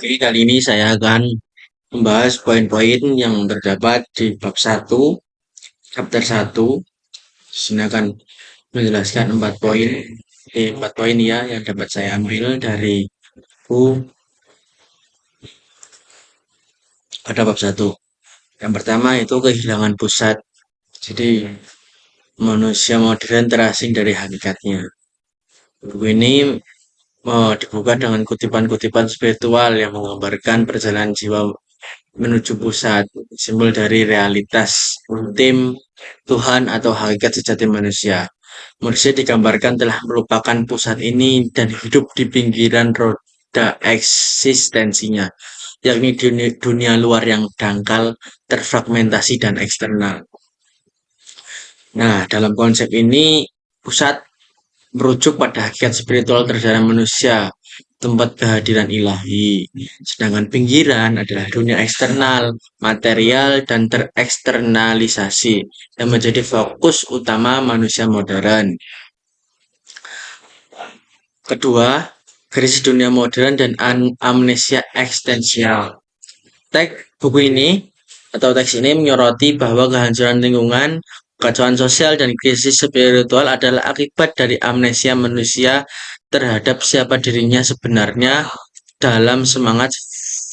Oke, kali ini saya akan membahas poin-poin yang terdapat di bab 1, chapter 1. Sini akan menjelaskan 4 poin. 4 poin ya yang dapat saya ambil dari buku pada bab 1. Yang pertama itu kehilangan pusat. Jadi manusia modern terasing dari hakikatnya. Buku ini dibuka dengan kutipan-kutipan spiritual yang menggambarkan perjalanan jiwa menuju pusat, simbol dari realitas ultim Tuhan atau hakikat sejati manusia. Manusia digambarkan telah melupakan pusat ini dan hidup di pinggiran roda eksistensinya, yakni dunia luar yang dangkal, terfragmentasi, dan eksternal. Nah, dalam konsep ini, pusat merujuk pada hakikat spiritual terdalam manusia, tempat kehadiran ilahi. Sedangkan pinggiran adalah dunia eksternal, material, dan tereksternalisasi yang menjadi fokus utama manusia modern. Kedua, krisis dunia modern dan amnesia eksistensial. Buku ini atau teks ini menyoroti bahwa kehancuran lingkungan, kekacauan sosial, dan krisis spiritual adalah akibat dari amnesia manusia terhadap siapa dirinya sebenarnya. Dalam semangat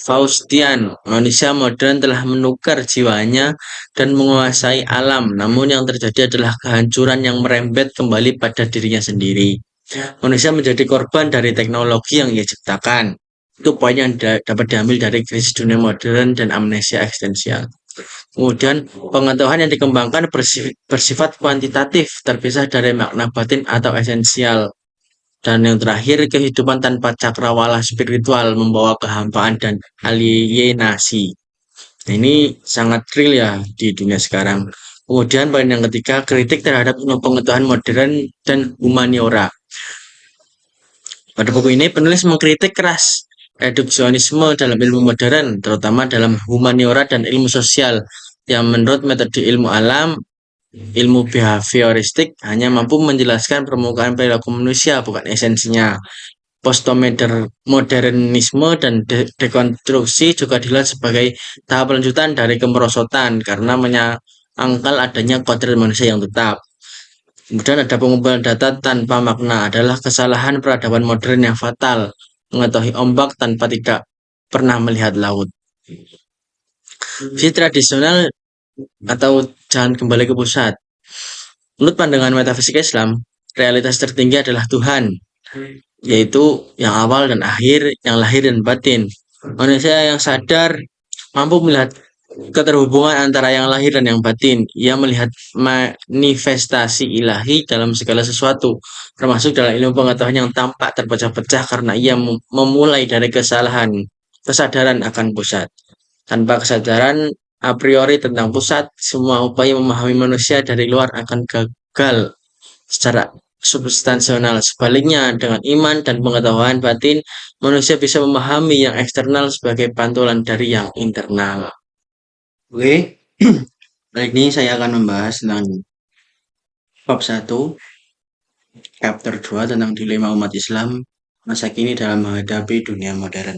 Faustian, manusia modern telah menukar jiwanya dan menguasai alam, namun yang terjadi adalah kehancuran yang merembet kembali pada dirinya sendiri. Manusia menjadi korban dari teknologi yang ia ciptakan. Itu poin yang dapat diambil dari krisis dunia modern dan amnesia eksistensial. Kemudian pengetahuan yang dikembangkan bersifat kuantitatif, terpisah dari makna batin atau esensial. Dan yang terakhir, kehidupan tanpa cakrawala spiritual membawa kehampaan dan alienasi. Nah, ini sangat real ya di dunia sekarang. Kemudian poin yang ketiga, kritik terhadap ilmu pengetahuan modern dan humaniora. Pada buku ini penulis mengkritik keras reduksionisme dalam ilmu modern, terutama dalam humaniora dan ilmu sosial, yang menurut metode ilmu alam, ilmu behavioristik hanya mampu menjelaskan permukaan perilaku manusia, bukan esensinya. Postmodernisme dan dekonstruksi juga dilihat sebagai tahap lanjutan dari kemerosotan karena menyangkal adanya kodrat manusia yang tetap. Kemudian ada pengumpulan data tanpa makna adalah kesalahan peradaban modern yang fatal, mengetahui ombak tanpa tidak pernah melihat laut. Visi tradisional atau jalan kembali ke pusat. Menurut pandangan metafisika Islam, realitas tertinggi adalah Tuhan, yaitu yang awal dan akhir, yang lahir dan batin. Manusia yang sadar mampu melihat keterhubungan antara yang lahir dan yang batin. Ia melihat manifestasi ilahi dalam segala sesuatu, termasuk dalam ilmu pengetahuan yang tampak terpecah-pecah karena ia memulai dari kesadaran akan pusat. Tanpa kesadaran a priori tentang pusat, semua upaya memahami manusia dari luar akan gagal secara substansional. Sebaliknya, dengan iman dan pengetahuan batin, manusia bisa memahami yang eksternal sebagai pantulan dari yang internal. Oke, kali ini saya akan membahas tentang bab 1, chapter 2 tentang dilema umat Islam masa kini dalam menghadapi dunia modern.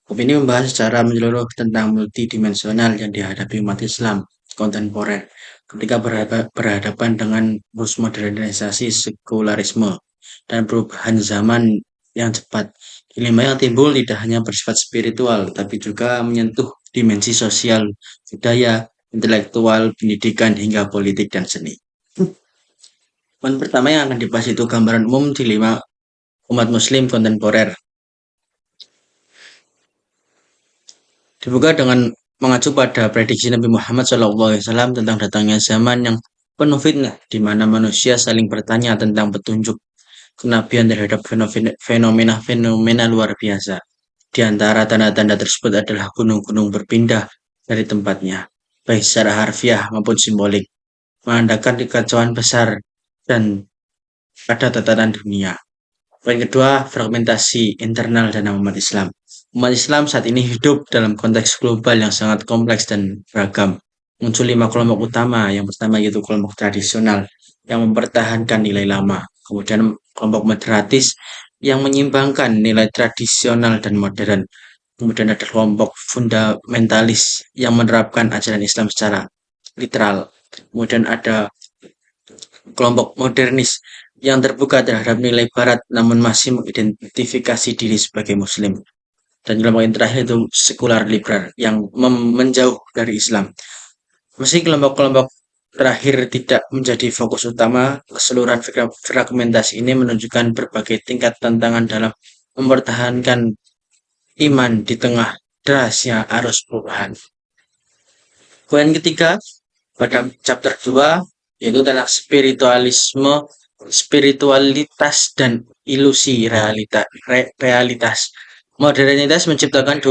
Bab ini membahas secara menyeluruh tentang multidimensional yang dihadapi umat Islam kontemporer ketika berhadapan dengan postmodernisasi, sekularisme, dan perubahan zaman yang cepat. Dilema yang timbul tidak hanya bersifat spiritual, tapi juga menyentuh dimensi sosial, budaya, intelektual, pendidikan, hingga politik dan seni. Poin pertama yang akan dibahas itu gambaran umum dilema umat muslim kontemporer. Dibuka dengan mengacu pada prediksi Nabi Muhammad SAW tentang datangnya zaman yang penuh fitnah, di mana manusia saling bertanya tentang petunjuk kenabian terhadap fenomena-fenomena luar biasa. Di antara tanda-tanda tersebut adalah gunung-gunung berpindah dari tempatnya, baik secara harfiah maupun simbolik, menandakan kekacauan besar dan pada tatanan dunia. Poin kedua, fragmentasi internal dalam umat Islam. Umat Islam saat ini hidup dalam konteks global yang sangat kompleks dan beragam. Muncul 5 kelompok utama. Yang pertama yaitu kelompok tradisional yang mempertahankan nilai lama. Kemudian kelompok moderatis yang menyimbangkan nilai tradisional dan modern. Kemudian ada kelompok fundamentalis yang menerapkan ajaran Islam secara literal. Kemudian ada kelompok modernis yang terbuka terhadap nilai barat namun masih mengidentifikasi diri sebagai muslim. Dan kelompok yang terakhir itu sekular liberal yang menjauh dari Islam. Meski kelompok-kelompok terakhir tidak menjadi fokus utama, keseluruhan fragmentasi ini menunjukkan berbagai tingkat tantangan dalam mempertahankan iman di tengah derasnya arus perubahan. Poin ketiga pada chapter 2 yaitu tentang spiritualitas dan ilusi realitas. Modernitas menciptakan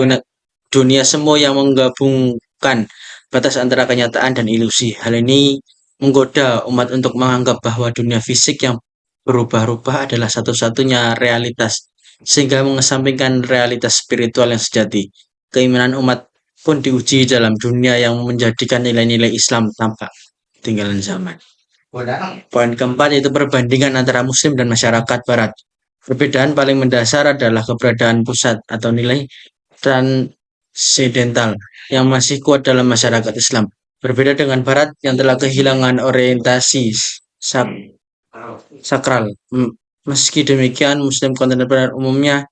dunia semu yang menggabungkan batas antara kenyataan dan ilusi. Hal ini menggoda umat untuk menganggap bahwa dunia fisik yang berubah-ubah adalah satu-satunya realitas, sehingga mengesampingkan realitas spiritual yang sejati. Keimanan umat pun diuji dalam dunia yang menjadikan nilai-nilai Islam tampak ketinggalan zaman. Poin keempat yaitu perbandingan antara Muslim dan masyarakat Barat. Perbedaan paling mendasar adalah keberadaan pusat atau nilai transendental yang masih kuat dalam masyarakat Islam. Berbeda dengan Barat yang telah kehilangan orientasi sakral. Meski demikian, Muslim kontemporer umumnya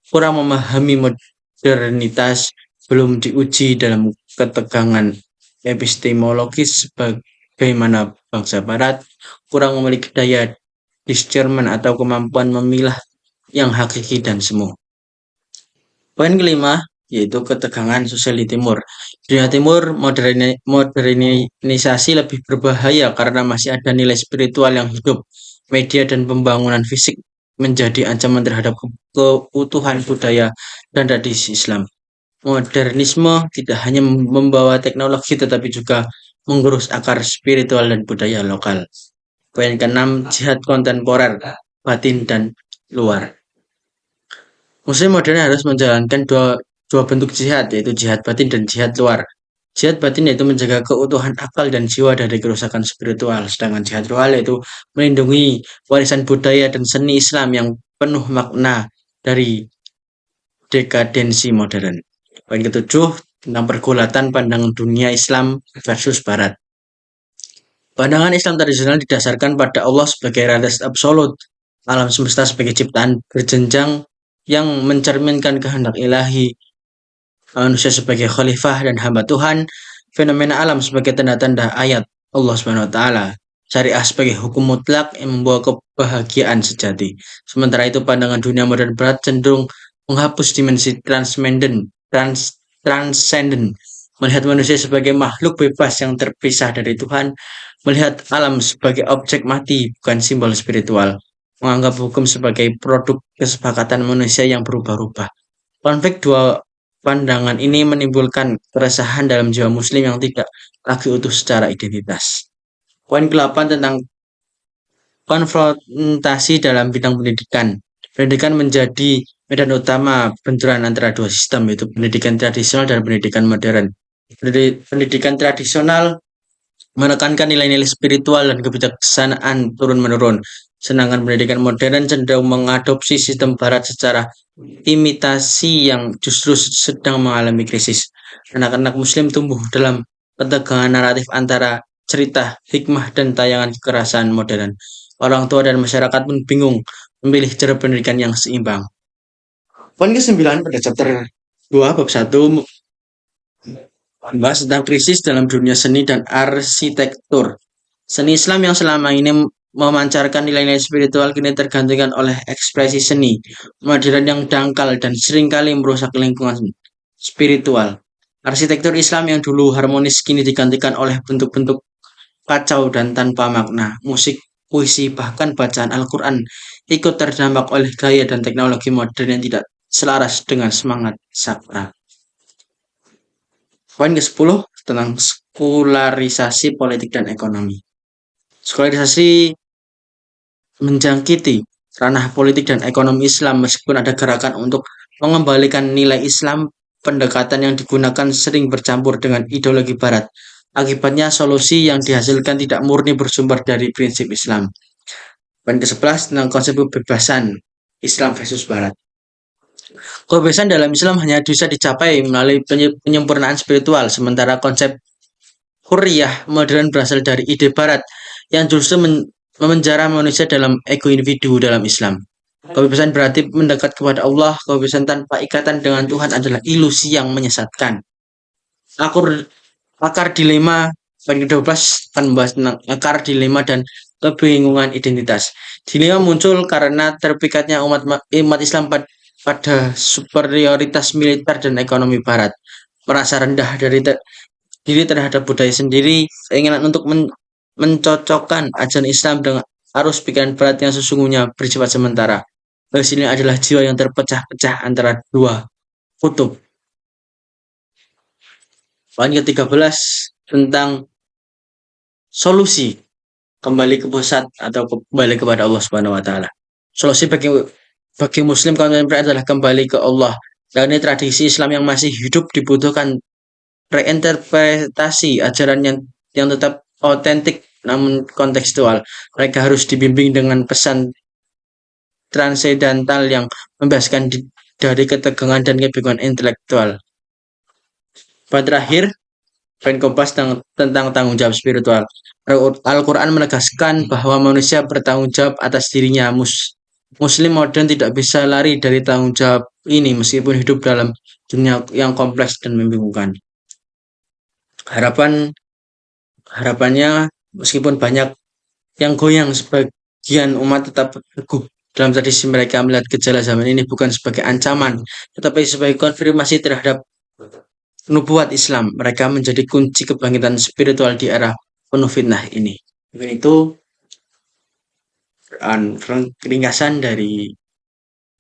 kurang memahami modernitas, belum diuji dalam ketegangan epistemologis sebagaimana bangsa Barat, kurang memiliki daya discernment atau kemampuan memilah yang hakiki dan semu. Poin kelima yaitu ketegangan sosial di Timur. Di Timur, modernisasi lebih berbahaya karena masih ada nilai spiritual yang hidup. Media dan pembangunan fisik menjadi ancaman terhadap keutuhan budaya dan tradisi Islam. Modernisme tidak hanya membawa teknologi tetapi juga menggerus akar spiritual dan budaya lokal. Poin keenam, jihad kontemporer, batin dan luar. Muslim modern harus menjalankan dua bentuk jihad, yaitu jihad batin dan jihad luar. Jihad batin yaitu menjaga keutuhan akal dan jiwa dari kerusakan spiritual, sedangkan jihad luar yaitu melindungi warisan budaya dan seni Islam yang penuh makna dari dekadensi modern. Poin ketujuh, tentang pergulatan pandangan dunia Islam versus Barat. Pandangan Islam tradisional didasarkan pada Allah sebagai realitas absolut, alam semesta sebagai ciptaan berjenjang yang mencerminkan kehendak ilahi, manusia sebagai khalifah dan hamba Tuhan, fenomena alam sebagai tanda-tanda ayat Allah SWT, syariah sebagai hukum mutlak yang membawa kebahagiaan sejati. Sementara itu pandangan dunia modern Barat cenderung menghapus dimensi transcendent, melihat manusia sebagai makhluk bebas yang terpisah dari Tuhan, melihat alam sebagai objek mati bukan simbol spiritual, menganggap hukum sebagai produk kesepakatan manusia yang berubah-ubah. Konflik dua pandangan ini menimbulkan keresahan dalam jiwa Muslim yang tidak lagi utuh secara identitas. Poin ke-8 tentang konfrontasi dalam bidang pendidikan. Pendidikan menjadi medan utama benturan antara dua sistem, yaitu pendidikan tradisional dan pendidikan modern. Pendidikan tradisional menekankan nilai-nilai spiritual dan kebijaksanaan turun-menurun, sedangkan pendidikan modern cenderung mengadopsi sistem barat secara imitasi yang justru sedang mengalami krisis. Anak-anak Muslim tumbuh dalam ketegangan naratif antara cerita, hikmah, dan tayangan kekerasan modern. Orang tua dan masyarakat pun bingung memilih cara pendidikan yang seimbang. Poin ke-9 pada chapter 2 bab 1 membahas tentang krisis dalam dunia seni dan arsitektur. Seni Islam yang selama ini memancarkan nilai-nilai spiritual kini tergantikan oleh ekspresi seni modern yang dangkal dan seringkali merusak lingkungan spiritual. Arsitektur Islam yang dulu harmonis kini digantikan oleh bentuk-bentuk kacau dan tanpa makna. Musik, puisi, bahkan bacaan Al-Quran ikut terdampak oleh gaya dan teknologi modern yang tidak selaras dengan semangat sakral. Poin ke-10 tentang sekularisasi politik dan ekonomi. Sekularisasi menjangkiti ranah politik dan ekonomi Islam meskipun ada gerakan untuk mengembalikan nilai Islam, pendekatan yang digunakan sering bercampur dengan ideologi Barat. Akibatnya solusi yang dihasilkan tidak murni bersumber dari prinsip Islam. Poin ke-11 tentang konsep kebebasan Islam versus Barat. Kebebasan dalam Islam hanya bisa dicapai melalui penyempurnaan spiritual, sementara konsep hurriyah modern berasal dari ide barat yang justru memenjara manusia dalam ego individu dalam Islam. Kebebasan berarti mendekat kepada Allah, kebebasan tanpa ikatan dengan Tuhan adalah ilusi yang menyesatkan. Akur, akar dilema poin ke-12 akan membahas tentang akar dilema dan kebingungan identitas. Dilema muncul karena terpikatnya umat Islam pada superioritas militer dan ekonomi barat, merasa rendah dari diri terhadap budaya sendiri, keinginan untuk mencocokkan ajaran Islam dengan arus pikiran barat yang sesungguhnya bersifat sementara. Hasilnya adalah jiwa yang terpecah-pecah antara dua kutub. Poin ke-13 tentang solusi kembali ke pusat atau kembali kepada Allah Subhanahu wa taala. Solusi bagi muslim kontemporer adalah kembali ke Allah. Dan ini tradisi Islam yang masih hidup dibutuhkan reinterpretasi ajaran yang tetap otentik namun kontekstual. Mereka harus dibimbing dengan pesan transendental yang membebaskan dari ketegangan dan kebingungan intelektual. Poin terakhir, poin kompas tentang tanggung jawab spiritual. Al-Quran menegaskan bahwa manusia bertanggung jawab atas dirinya. Muslim modern tidak bisa lari dari tanggung jawab ini meskipun hidup dalam dunia yang kompleks dan membingungkan. Harapannya meskipun banyak yang goyang, sebagian umat tetap teguh dalam tradisi mereka melihat gejala zaman ini bukan sebagai ancaman, tetapi sebagai konfirmasi terhadap nubuat Islam. Mereka menjadi kunci kebangkitan spiritual di era penuh fitnah ini. Itu ringkasan dari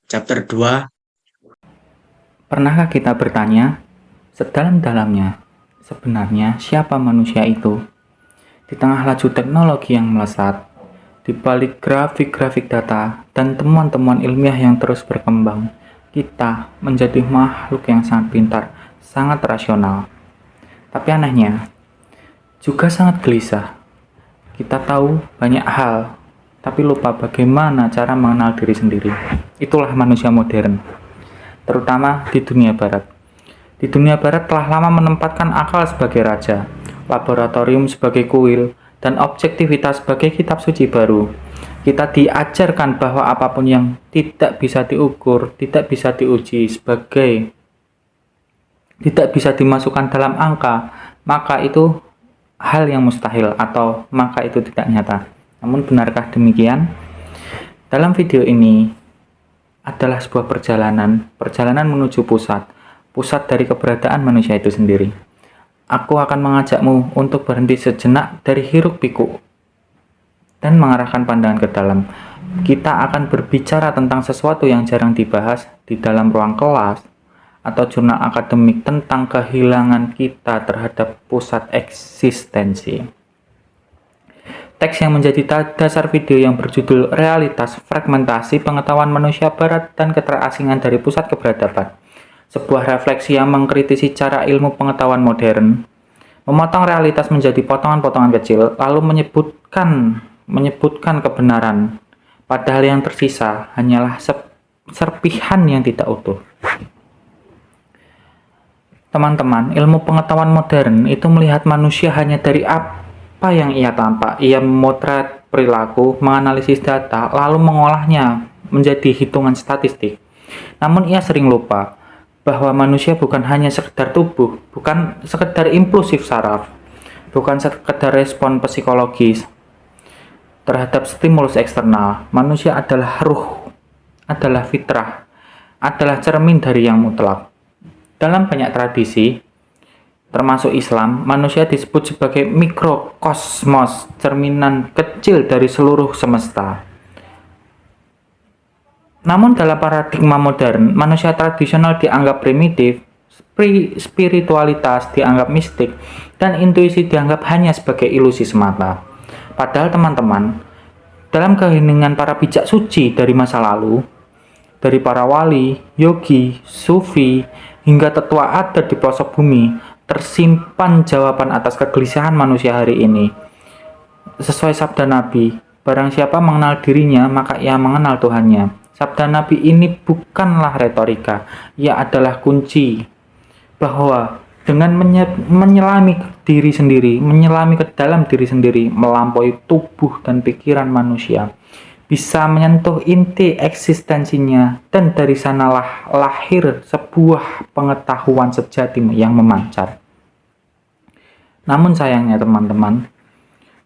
chapter 2. Pernahkah kita bertanya, sedalam-dalamnya, sebenarnya siapa manusia itu? Di tengah laju teknologi yang melesat, di balik grafik-grafik data dan temuan-temuan ilmiah yang terus berkembang, kita menjadi makhluk yang sangat pintar, sangat rasional. Tapi anehnya, juga sangat gelisah. Kita tahu banyak hal, tapi lupa bagaimana cara mengenal diri sendiri. Itulah manusia modern, terutama di dunia barat. Di dunia barat telah lama menempatkan akal sebagai raja, laboratorium sebagai kuil, dan objektivitas sebagai kitab suci baru. Kita diajarkan bahwa apapun yang tidak bisa diukur, tidak bisa diuji tidak bisa dimasukkan dalam angka, maka itu hal yang mustahil atau maka itu tidak nyata. Namun benarkah demikian? Dalam video ini adalah sebuah perjalanan menuju pusat dari keberadaan manusia itu sendiri. Aku akan mengajakmu untuk berhenti sejenak dari hiruk pikuk dan mengarahkan pandangan ke dalam. Kita akan berbicara tentang sesuatu yang jarang dibahas di dalam ruang kelas atau jurnal akademik tentang kehilangan kita terhadap pusat eksistensi. Teks yang menjadi dasar video yang berjudul Realitas Fragmentasi Pengetahuan Manusia Barat dan Keterasingan dari Pusat Keberadaban. Sebuah refleksi yang mengkritisi cara ilmu pengetahuan modern, memotong realitas menjadi potongan-potongan kecil, lalu menyebutkan kebenaran, padahal yang tersisa hanyalah serpihan yang tidak utuh. Teman-teman, ilmu pengetahuan modern itu melihat manusia hanya dari apa yang ia tampak. Ia memotret perilaku, menganalisis data, lalu mengolahnya menjadi hitungan statistik. Namun ia sering lupa bahwa manusia bukan hanya sekedar tubuh, bukan sekedar impulsif saraf, bukan sekedar respon psikologis terhadap stimulus eksternal. Manusia adalah ruh, adalah fitrah, adalah cermin dari yang mutlak. Dalam banyak tradisi, termasuk Islam, manusia disebut sebagai mikrokosmos, cerminan kecil dari seluruh semesta. Namun dalam paradigma modern, manusia tradisional dianggap primitif, spiritualitas dianggap mistik, dan intuisi dianggap hanya sebagai ilusi semata. Padahal teman-teman, dalam keheningan para bijak suci dari masa lalu, dari para wali, yogi, sufi, hingga tetua adat di pelosok bumi, tersimpan jawaban atas kegelisahan manusia hari ini. Sesuai sabda Nabi, barang siapa mengenal dirinya, maka ia mengenal Tuhannya. Sabda Nabi ini bukanlah retorika, ia adalah kunci bahwa dengan menyelami diri sendiri, menyelami ke dalam diri sendiri, melampaui tubuh dan pikiran manusia, bisa menyentuh inti eksistensinya, dan dari sanalah lahir sebuah pengetahuan sejati yang memancar. Namun sayangnya teman-teman,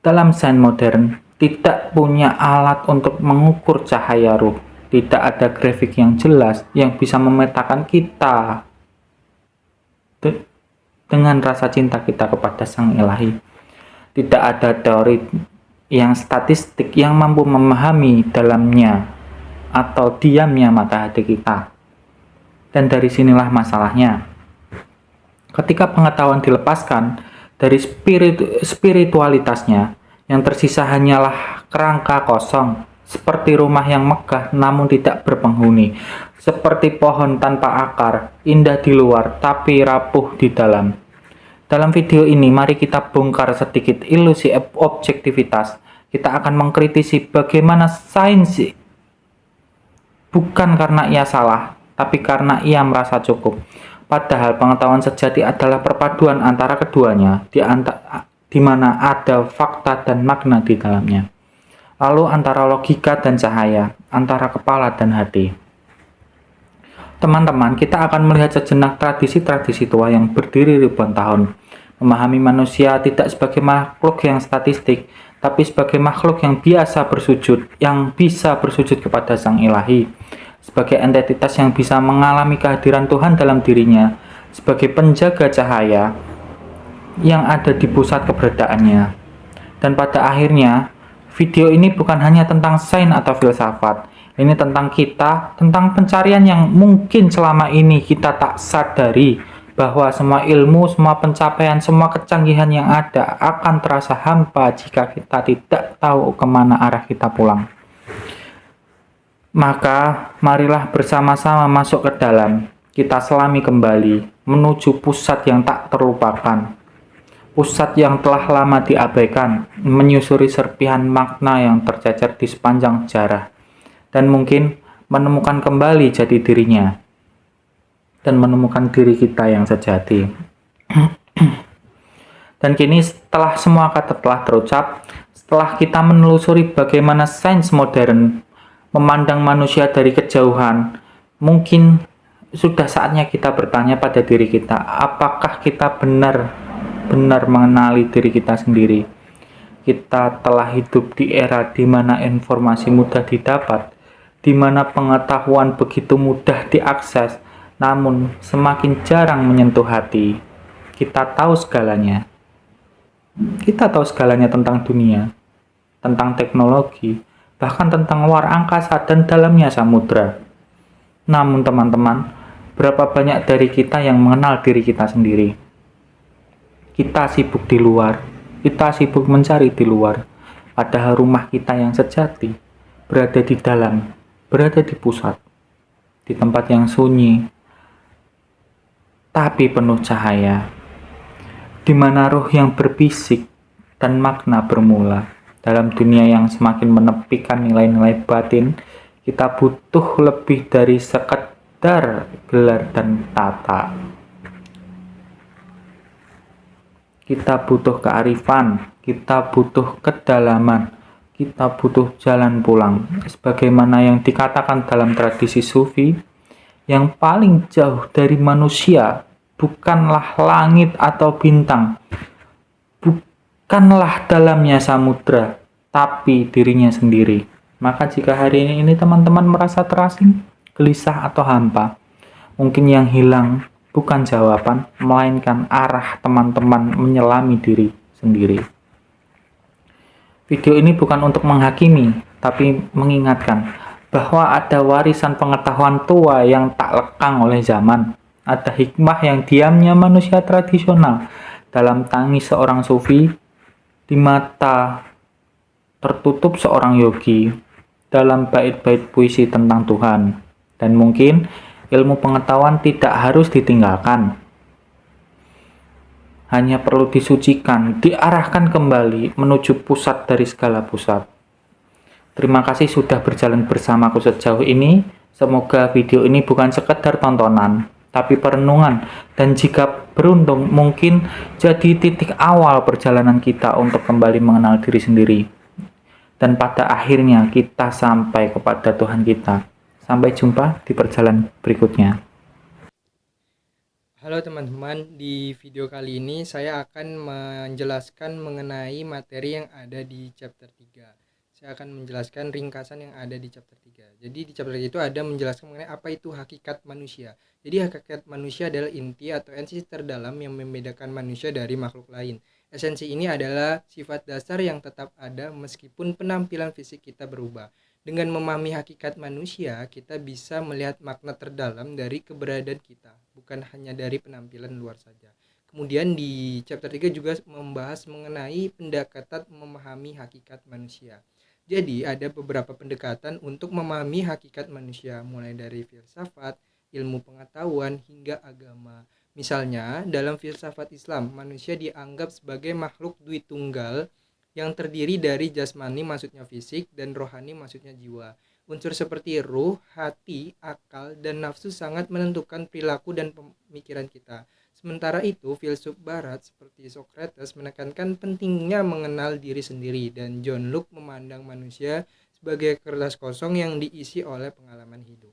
dalam sains modern tidak punya alat untuk mengukur cahaya ruh. Tidak ada grafik yang jelas yang bisa memetakan kita dengan rasa cinta kita kepada Sang Ilahi. Tidak ada teori yang statistik yang mampu memahami dalamnya atau diamnya mata hati kita. Dan dari sinilah masalahnya. Ketika pengetahuan dilepaskan dari spiritualitasnya, yang tersisa hanyalah kerangka kosong, seperti rumah yang megah namun tidak berpenghuni, seperti pohon tanpa akar, indah di luar tapi rapuh di dalam. Dalam video ini, mari kita bongkar sedikit ilusi objektivitas. Kita akan mengkritisi bagaimana sains bukan karena ia salah, tapi karena ia merasa cukup. Padahal pengetahuan sejati adalah perpaduan antara keduanya, di mana ada fakta dan makna di dalamnya. Lalu antara logika dan cahaya, antara kepala dan hati. Teman-teman, kita akan melihat sejenak tradisi-tradisi tua yang berdiri ribuan tahun. Memahami manusia tidak sebagai makhluk yang statistik, tapi sebagai makhluk yang biasa bersujud, yang bisa bersujud kepada Sang Ilahi, sebagai entitas yang bisa mengalami kehadiran Tuhan dalam dirinya, sebagai penjaga cahaya yang ada di pusat keberadaannya. Dan pada akhirnya, video ini bukan hanya tentang sains atau filsafat. Ini tentang kita, tentang pencarian yang mungkin selama ini kita tak sadari, bahwa semua ilmu, semua pencapaian, semua kecanggihan yang ada akan terasa hampa jika kita tidak tahu kemana arah kita pulang. Maka, marilah bersama-sama masuk ke dalam, kita selami kembali, menuju pusat yang tak terlupakan. Pusat yang telah lama diabaikan, menyusuri serpihan makna yang tercecer di sepanjang sejarah, dan mungkin menemukan kembali jati dirinya, dan menemukan diri kita yang sejati. Dan kini setelah semua kata telah terucap, setelah kita menelusuri bagaimana sains modern memandang manusia dari kejauhan, mungkin sudah saatnya kita bertanya pada diri kita, apakah kita benar-benar mengenali diri kita sendiri? Kita telah hidup di era di mana informasi mudah didapat, di mana pengetahuan begitu mudah diakses, namun semakin jarang menyentuh hati. Kita tahu segalanya. Kita tahu segalanya tentang dunia, tentang teknologi, bahkan tentang luar angkasa dan dalamnya samudra. Namun teman-teman, berapa banyak dari kita yang mengenal diri kita sendiri? Kita sibuk di luar, kita sibuk mencari di luar, padahal rumah kita yang sejati berada di dalam, berada di pusat, di tempat yang sunyi, tapi penuh cahaya, di mana ruh yang berbisik dan makna bermula. Dalam dunia yang semakin menepikan nilai-nilai batin, kita butuh lebih dari sekedar gelar dan tata. Kita butuh kearifan, kita butuh kedalaman, kita butuh jalan pulang. Sebagaimana yang dikatakan dalam tradisi Sufi, yang paling jauh dari manusia bukanlah langit atau bintang, bukanlah dalamnya samudra, tapi dirinya sendiri. Maka jika hari ini teman-teman merasa terasing, gelisah atau hampa, mungkin yang hilang bukan jawaban, melainkan arah teman-teman menyelami diri sendiri. Video ini bukan untuk menghakimi, tapi mengingatkan bahwa ada warisan pengetahuan tua yang tak lekang oleh zaman. Ada hikmah yang diamnya manusia tradisional dalam tangis seorang sufi, di mata tertutup seorang yogi, dalam bait-bait puisi tentang Tuhan. Dan mungkin ilmu pengetahuan tidak harus ditinggalkan, hanya perlu disucikan, diarahkan kembali menuju pusat dari segala pusat. Terima kasih sudah berjalan bersamaku sejauh ini. Semoga video ini bukan sekedar tontonan, tapi perenungan. Dan jika beruntung, mungkin jadi titik awal perjalanan kita untuk kembali mengenal diri sendiri. Dan pada akhirnya kita sampai kepada Tuhan kita. Sampai jumpa di perjalanan berikutnya. Halo teman-teman, di video kali ini saya akan menjelaskan mengenai materi yang ada di chapter 3. Saya akan menjelaskan ringkasan yang ada di chapter 3. Jadi di chapter 3 itu ada menjelaskan mengenai apa itu hakikat manusia. Jadi hakikat manusia adalah inti atau esensi terdalam yang membedakan manusia dari makhluk lain. Esensi ini adalah sifat dasar yang tetap ada meskipun penampilan fisik kita berubah. Dengan memahami hakikat manusia, kita bisa melihat makna terdalam dari keberadaan kita, bukan hanya dari penampilan luar saja. Kemudian di chapter 3 juga membahas mengenai pendekatan memahami hakikat manusia. Jadi ada beberapa pendekatan untuk memahami hakikat manusia, mulai dari filsafat, ilmu pengetahuan, hingga agama. Misalnya, dalam filsafat Islam, manusia dianggap sebagai makhluk Dwitunggal yang terdiri dari jasmani maksudnya fisik dan rohani maksudnya jiwa. Unsur seperti ruh, hati, akal, dan nafsu sangat menentukan perilaku dan pemikiran kita. Sementara itu, filsuf barat seperti Socrates menekankan pentingnya mengenal diri sendiri, dan John Locke memandang manusia sebagai kertas kosong yang diisi oleh pengalaman hidup.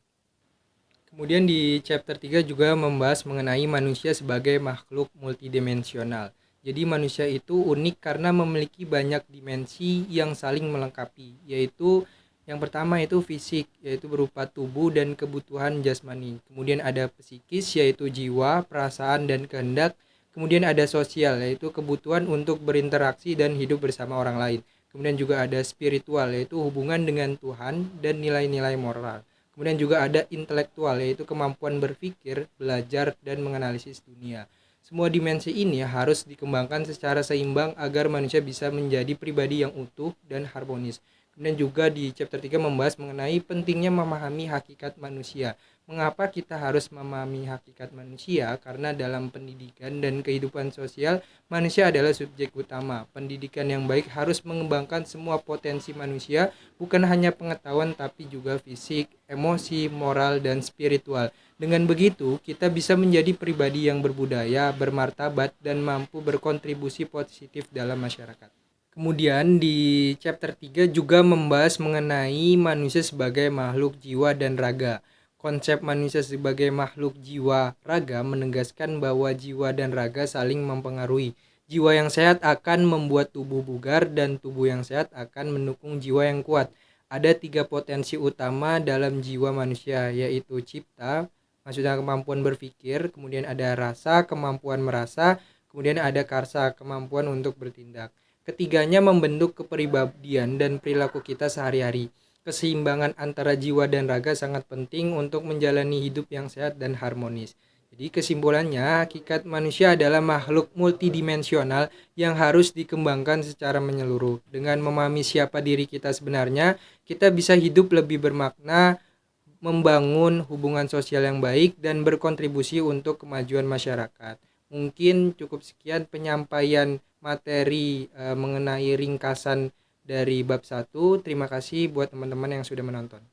Kemudian di chapter 3 juga membahas mengenai manusia sebagai makhluk multidimensional. Jadi manusia itu unik karena memiliki banyak dimensi yang saling melengkapi, yaitu yang pertama itu fisik, yaitu berupa tubuh dan kebutuhan jasmani. Kemudian ada psikis, yaitu jiwa, perasaan, dan kehendak. Kemudian ada sosial, yaitu kebutuhan untuk berinteraksi dan hidup bersama orang lain. Kemudian juga ada spiritual, yaitu hubungan dengan Tuhan dan nilai-nilai moral. Kemudian juga ada intelektual, yaitu kemampuan berpikir, belajar, dan menganalisis dunia. Semua dimensi ini harus dikembangkan secara seimbang agar manusia bisa menjadi pribadi yang utuh dan harmonis. Kemudian juga di chapter 3 membahas mengenai pentingnya memahami hakikat manusia. Mengapa kita harus memahami hakikat manusia? Karena dalam pendidikan dan kehidupan sosial, manusia adalah subjek utama. Pendidikan yang baik harus mengembangkan semua potensi manusia, bukan hanya pengetahuan tapi juga fisik, emosi, moral, dan spiritual. Dengan begitu, kita bisa menjadi pribadi yang berbudaya, bermartabat, dan mampu berkontribusi positif dalam masyarakat. Kemudian di chapter 3 juga membahas mengenai manusia sebagai makhluk jiwa dan raga. Konsep manusia sebagai makhluk jiwa raga menegaskan bahwa jiwa dan raga saling mempengaruhi. Jiwa yang sehat akan membuat tubuh bugar dan tubuh yang sehat akan mendukung jiwa yang kuat. Ada 3 potensi utama dalam jiwa manusia, yaitu cipta, maksudnya kemampuan berpikir, kemudian ada rasa, kemampuan merasa, kemudian ada karsa, kemampuan untuk bertindak. Ketiganya membentuk kepribadian dan perilaku kita sehari-hari. Keseimbangan antara jiwa dan raga sangat penting untuk menjalani hidup yang sehat dan harmonis. Jadi kesimpulannya, hakikat manusia adalah makhluk multidimensional yang harus dikembangkan secara menyeluruh. Dengan memahami siapa diri kita sebenarnya, kita bisa hidup lebih bermakna, membangun hubungan sosial yang baik, dan berkontribusi untuk kemajuan masyarakat. Mungkin cukup sekian penyampaian materi mengenai ringkasan dari bab 1. Terima kasih buat teman-teman yang sudah menonton.